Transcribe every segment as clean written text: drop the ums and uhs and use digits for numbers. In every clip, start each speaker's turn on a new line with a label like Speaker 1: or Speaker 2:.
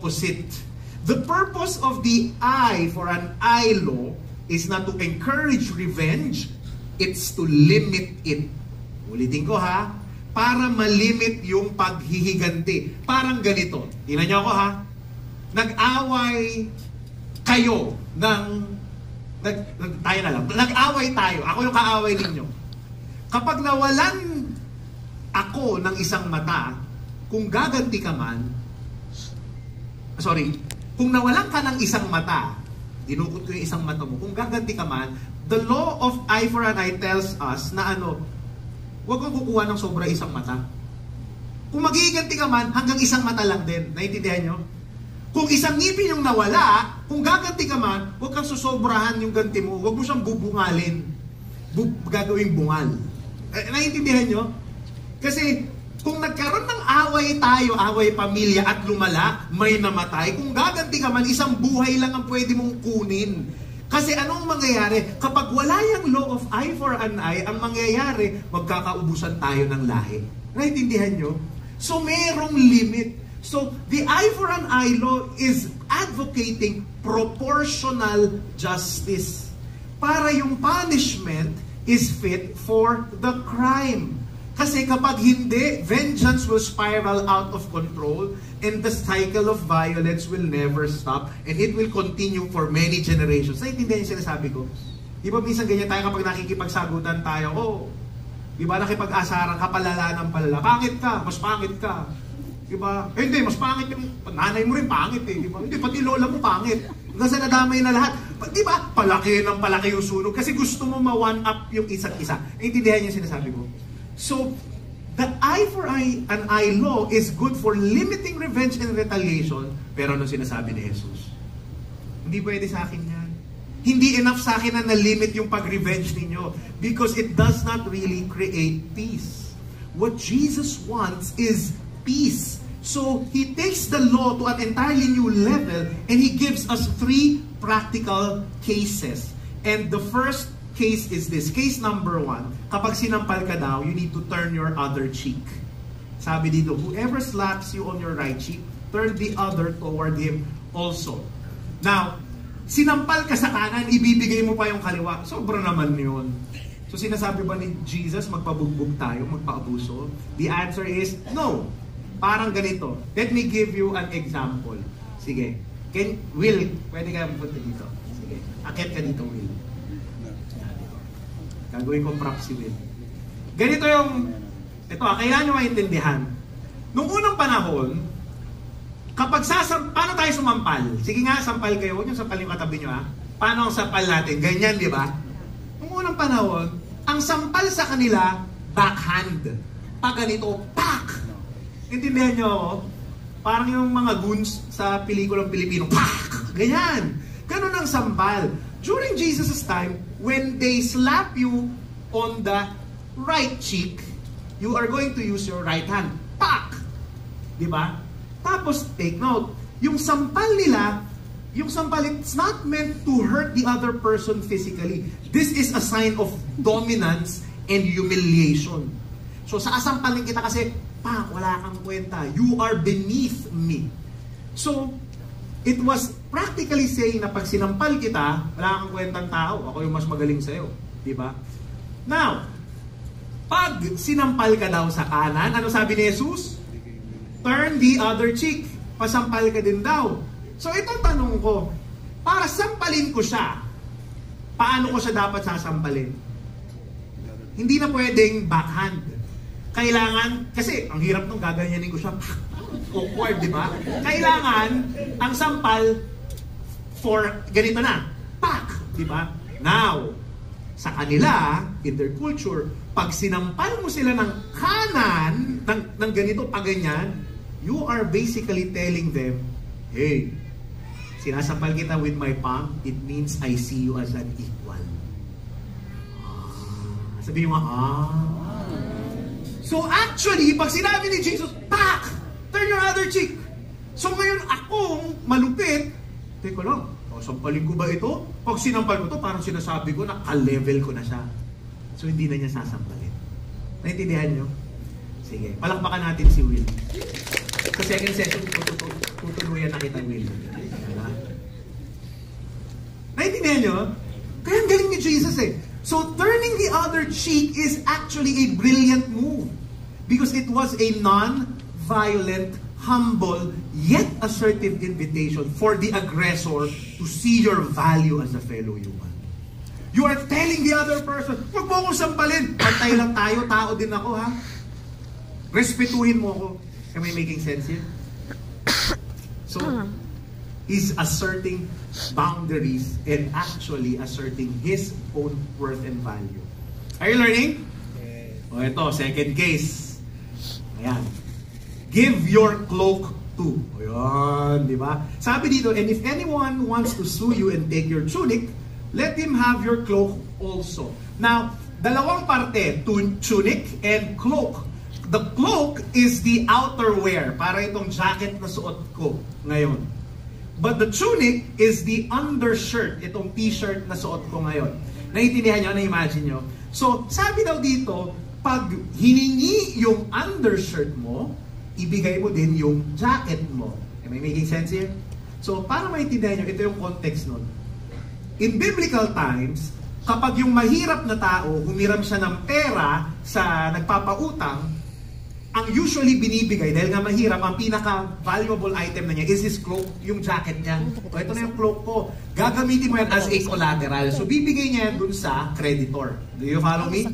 Speaker 1: opposite. The purpose of the eye for an eye law is not to encourage revenge, it's to limit it. Ulitin ko ha, para malimit yung paghihiganti. Parang ganito. Tingnan niyo ako ha. Nag-away kayo tayo na lang. Nag-away tayo. Ako yung kaaway ninyo. Kapag nawalan ako ng isang mata, kung gaganti ka man, kung nawalan ka ng isang mata, dinukot ko yung isang mata mo, kung gaganti ka man, the law of eye for an eye tells us na huwag kang kukuha ng sobra isang mata. Kung magiganti ka man, hanggang isang mata lang din. Naiintindihan nyo? Kung isang ngipin yung nawala, kung gaganti ka man, huwag kang susobrahan yung ganti mo. Huwag mo siyang bubungalin. Gagawing bungal. Naiintindihan nyo? Kasi kung nagkaroon ng away tayo, away pamilya at lumala, may namatay, kung gaganti ka man, isang buhay lang ang pwede mong kunin. Kasi anong mangyayari? Kapag wala yung law of eye for an eye, ang mangyayari, magkakaubusan tayo ng lahi. Naiintindihan nyo? So merong limit. So the eye for an eye law is advocating proportional justice. Para yung punishment is fit for the crime. Kasi kapag hindi, vengeance will spiral out of control and the cycle of violence will never stop and it will continue for many generations. Naiintindihan yung sinasabi ko? Di ba minsan ganyan tayo kapag nakikipagsagutan tayo, di ba nakipag-asaran ka, palala ng palala, pangit ka, mas pangit ka. Di ba? Hindi, mas pangit yung nanay mo rin pangit di ba? Hindi, pati lola mo pangit. Kasi nadamay na lahat. Di ba? Palaki ng palaki yung sunog kasi gusto mo ma-one up yung isa't isa. Naiintindihan yung sinasabi ko? So, the eye for eye, an eye law is good for limiting revenge and retaliation. Pero ano sinasabi ni Jesus? Hindi pwede sa akin yan. Hindi enough sa akin na na-limit yung pag-revenge ninyo because it does not really create peace. What Jesus wants is peace. So, He takes the law to an entirely new level and He gives us 3 practical cases. And the first case is this. Case number 1, kapag sinampal ka daw, you need to turn your other cheek. Sabi dito, whoever slaps you on your right cheek, turn the other toward him also. Now, sinampal ka sa kanan, ibibigay mo pa yung kaliwa. Sobra naman yun. So sinasabi ba ni Jesus, magpabugbog tayo, magpaabuso? The answer is no. Parang ganito. Let me give you an example. Sige. Will, pwede ka punta dito. Sige. Akit ka dito, Will. Gagawin kong prop si Will. Ganito yung, kailangan nyo maintindihan. Nung unang panahon, kapag paano tayo sumampal? Sige nga, sampal kayo. Huwag yung sampal yung katabi nyo, ha? Paano ang sampal natin? Ganyan, di ba? Nung unang panahon, ang sampal sa kanila, backhand. Pag ganito, pak! Intindihan nyo ako? Parang yung mga goons sa pelikulang Pilipino, pak! Ganyan. Ganun ang sampal. During Jesus' time, when they slap you on the right cheek, you are going to use your right hand. Pak! Diba? Tapos, take note, yung sampal nila, it's not meant to hurt the other person physically. This is a sign of dominance and humiliation. So, saasampalin kita kasi, pak, wala kang kwenta. You are beneath me. So, it was practically saying na pag sinampal kita, wala kang kwentang tao. Ako yung mas magaling sa'yo. Diba? Now, pag sinampal ka daw sa kanan, ano sabi ni Jesus? Turn the other cheek. Pasampal ka din daw. So, itong tanong ko, para sampalin ko siya, paano ko siya dapat sasampalin? Hindi na pwedeng backhand. Kailangan, kasi ang hirap nung gaganyanin ko siya, awkward, di ba? Kailangan, ang sampal for ganito na, pak, di ba? Now, sa kanila, in their culture, pag sinampal mo sila ng kanan, ng ganito, pag ganyan, you are basically telling them, hey, sinasampal kita with my palm, it means I see you as an equal. Sabihin mo, So actually, pag sinabi ni Jesus, pak! Turn your other cheek. So ngayon akong malupit, teka lang, sampalin ko ba ito? Pag sinampal ko to, parang sinasabi ko na ka-level ko na siya. So hindi na niya sasampalin. Naintindihan nyo? Sige, palakpakan natin si Will. Sa second session, tutuloy yan nakita Will. Naintindihan nyo? Kaya ang galing ni Jesus eh. So turning the other cheek is actually a brilliant move. Because it was a non-violent, humble, yet assertive invitation for the aggressor to see your value as a fellow human. You are telling the other person, huwag mo akong sampalin. Pantay lang tayo, tao din ako ha. Respetuhin mo ako. Am I making sense here? So, he's asserting boundaries and actually asserting his own worth and value. Are you learning? O ito, second case. Ayan. Give your cloak to. Ayan, di ba? Sabi dito, and if anyone wants to sue you and take your tunic, let him have your cloak also. Now, dalawang parte, tunic and cloak. The cloak is the outerwear, para itong jacket na suot ko ngayon. But the tunic is the undershirt, itong t-shirt na suot ko ngayon. Naiintindihan nyo? Na-imagine nyo? So, sabi daw dito, pag hiningi yung undershirt mo, ibigay mo din yung jacket mo. Am I making sense here? So, para maintindihan nyo, ito yung context nun. In biblical times, kapag yung mahirap na tao, humiram siya ng pera sa nagpapautang, ang usually binibigay, dahil nga mahirap, ang pinaka-valuable item na niya is his cloak, yung jacket niya. So, ito na yung cloak ko. Gagamitin mo yan as a collateral. So, bibigay niya yan dun sa creditor. Do you follow me?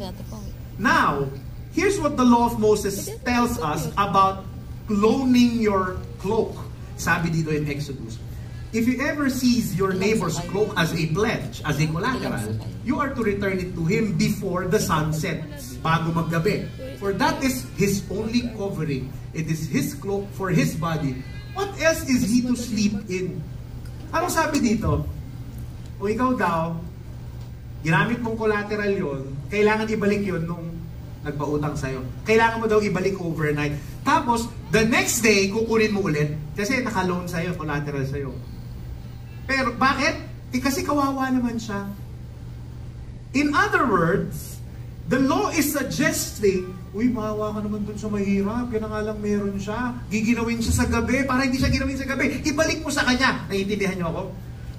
Speaker 1: Now, here's what the law of Moses tells us about loaning your cloak. Sabi dito in Exodus, if you ever seize your neighbor's cloak as a pledge, as a collateral, you are to return it to him before the sun sets, bago maggabi. For that is his only covering. It is his cloak for his body. What else is he to sleep in? Anong sabi dito? O ikaw daw, ginamit mong collateral yon, kailangan ibalik yon nung nagpautang sa'yo. Kailangan mo daw ibalik overnight. Tapos, the next day, kukunin mo ulit kasi naka-loan sa'yo, collateral sa'yo. Pero bakit? Kasi kawawa naman siya. In other words, the law is suggesting, uy, maawa ka naman dun sa mahirap, yan nga lang meron siya. Giginawin siya sa gabi, para hindi siya ginawin sa gabi. Ibalik mo sa kanya. Naiintindihan niyo ako?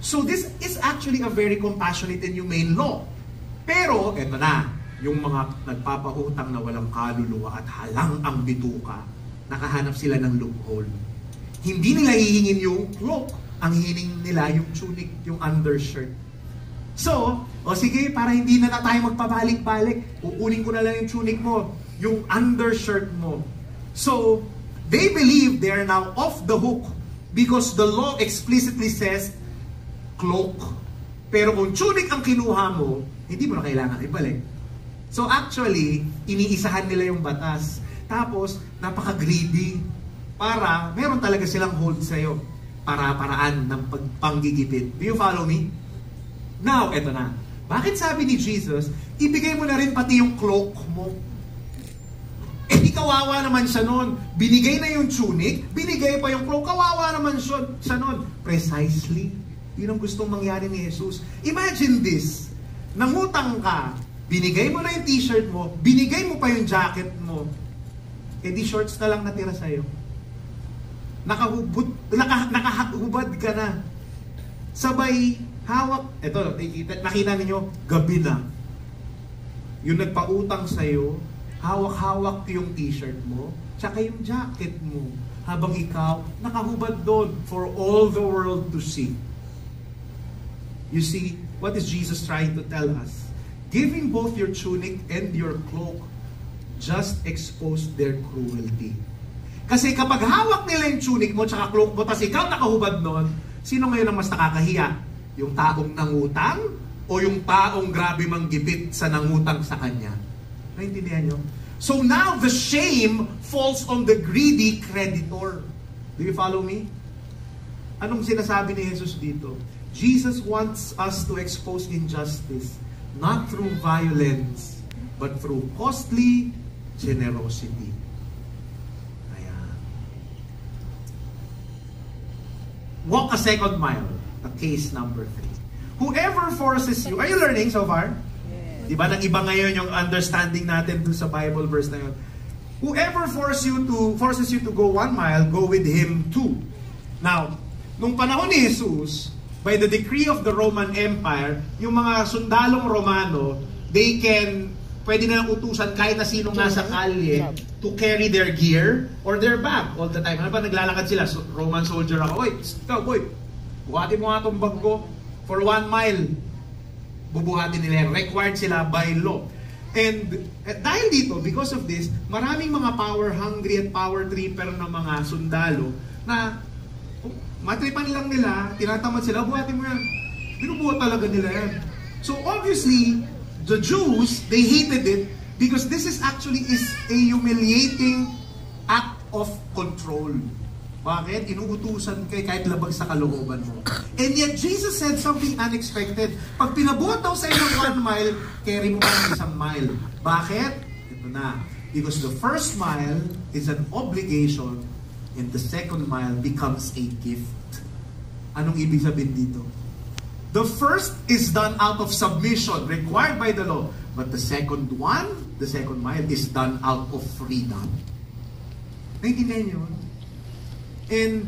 Speaker 1: So this is actually a very compassionate and humane law. Pero, eto na, yung mga nagpapautang na walang kaluluwa at halang ang bituka, nakahanap sila ng loophole. Hindi nila hihingin yung cloak. Ang hining nila yung tunic, yung undershirt. So, o sige, para hindi na tayo magpabalik-balik, kukunin ko na lang yung tunic mo, yung undershirt mo. So, they believe they are now off the hook because the law explicitly says cloak. Pero kung tunic ang kinuha mo, hindi mo na kailangan ibalik. So actually, iniisahan nila yung batas. Tapos, napaka-greedy para meron talaga silang hold sa'yo. Para-paraan ng panggigipit. Do you follow me? Now, eto na. Bakit sabi ni Jesus, ibigay mo na rin pati yung cloak mo? Eh di kawawa naman siya nun. Binigay na yung tunic, binigay pa yung cloak, kawawa naman siya nun. Precisely. Yun ang gustong mangyari ni Jesus. Imagine this. Nangutang ka, binigay mo na yung t-shirt mo, binigay mo pa yung jacket mo, eh di shorts na lang natira sa'yo. Nakahubad ka na. Sabay, hawak, eto, nakita ninyo, gabi na. Yung nagpautang sa'yo, hawak-hawak yung t-shirt mo, tsaka yung jacket mo, habang ikaw, nakahubad doon for all the world to see. You see, what is Jesus trying to tell us? Giving both your tunic and your cloak just exposed their cruelty. Kasi kapag hawak nila yung tunic mo tsaka cloak mo, tas ikaw nakahubad nun, sino ngayon ang mas nakakahiya? Yung taong nangutang o yung taong grabe manggipit sa nangutang sa kanya? Naintindihan nyo? So now the shame falls on the greedy creditor. Do you follow me? Anong sinasabi ni Jesus dito? Jesus wants us to expose injustice not through violence but through costly generosity. Walk a second mile. Case number 3. Whoever forces you, are you learning so far? Yes. Diba nang iba ngayon yung understanding natin dun sa Bible verse na yun. Whoever forces you to go 1 mile, go with him 2. Now, nung panahon ni Jesus, by the decree of the Roman Empire, yung mga sundalong Romano, pwede na lang utusan kahit na sinong nasa kalye to carry their gear or their bag all the time. Ano ba, naglalakad sila, Roman soldier ako, oy, ikaw boy, buhatin mo nga itong bag ko for 1 mile. Bubuhatin nila, required sila by law. And dahil dito, because of this, maraming mga power-hungry at power-tripper ng mga sundalo na matripan lang nila, tinatamad sila, buhatin mo yan. Binubuhat talaga nila yan. So obviously, the Jews, they hated it because this is actually a humiliating act of control. Bakit? Inuutusan kay kahit labag sa kalooban mo. And yet, Jesus said something unexpected. Pag pinabuhat daw sa inyo 1 mile, carry mo pa ng 1 mile. Bakit? Ito na. Because the first mile is an obligation and the second mile becomes a gift. Anong ibig sabihin dito? The first is done out of submission, required by the law. But the second mile, is done out of freedom. Naintindihan niyo? And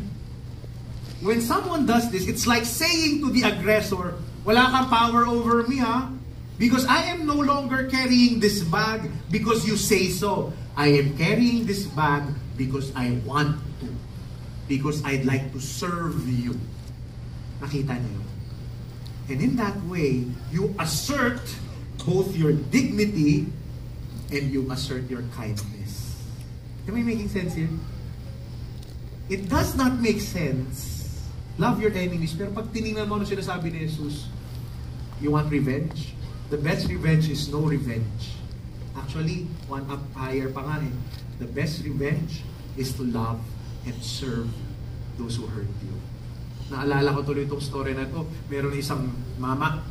Speaker 1: when someone does this, it's like saying to the aggressor, wala kang power over me, ha? Because I am no longer carrying this bag because you say so. I am carrying this bag because I want to. Because I'd like to serve you. Nakita niyo? And in that way, you assert both your dignity and you assert your kindness. Am I making sense here? It does not make sense. Love your enemies. Pero pag tinignan mo ano sinasabi ni Jesus, you want revenge? The best revenge is no revenge. Actually, one up higher pa nga eh. The best revenge is to love and serve those who hurt you. Naalala ko tuloy itong story na ito. Meron isang mama,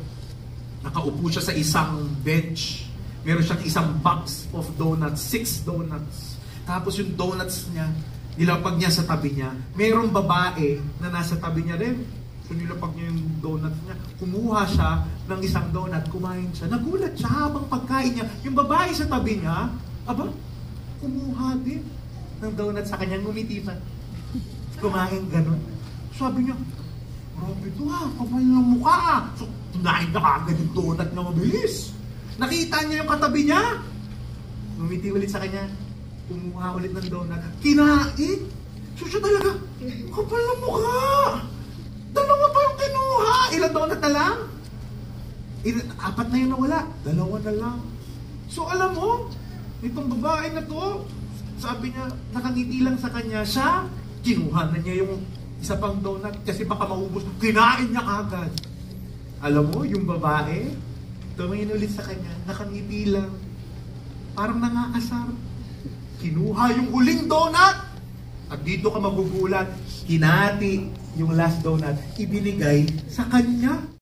Speaker 1: nakaupo siya sa isang bench. Meron siyang isang box of donuts, 6 donuts. Tapos yung donuts niya, nilapag niya sa tabi niya. Mayroong babae na nasa tabi niya rin. So nilapag niya yung donut niya. Kumuha siya ng isang donut, kumain siya. Nagulat siya habang pagkain niya. Yung babae sa tabi niya, kumuha din ng donut sa kanya, ngumiti pa. Kumain ganun. Sabi niya, grabe ito ha, kapal ng mukha ha. So, tunahin na kagad yung donut na mabilis. Nakita niya yung katabi niya. Ngumiti ulit sa kanya. Kumuha ulit ng donut. Kinain. So siya talaga, kapal ng mukha. 2 pa yung kinuha. Ilang donut na lang? 4 na yung nawala. 2 na lang. So alam mo, itong babae na to, sabi niya, nakangiti lang sa kanya siya, kinuha na niya yung isa pang donut kasi baka maubos. Kinain niya agad. Alam mo, yung babae, tumingin ulit sa kanya, nakangiti lang. Parang nangaasar. Kinuha yung huling donut. At dito ka magugulat, kinati yung last donut, ibinigay sa kanya.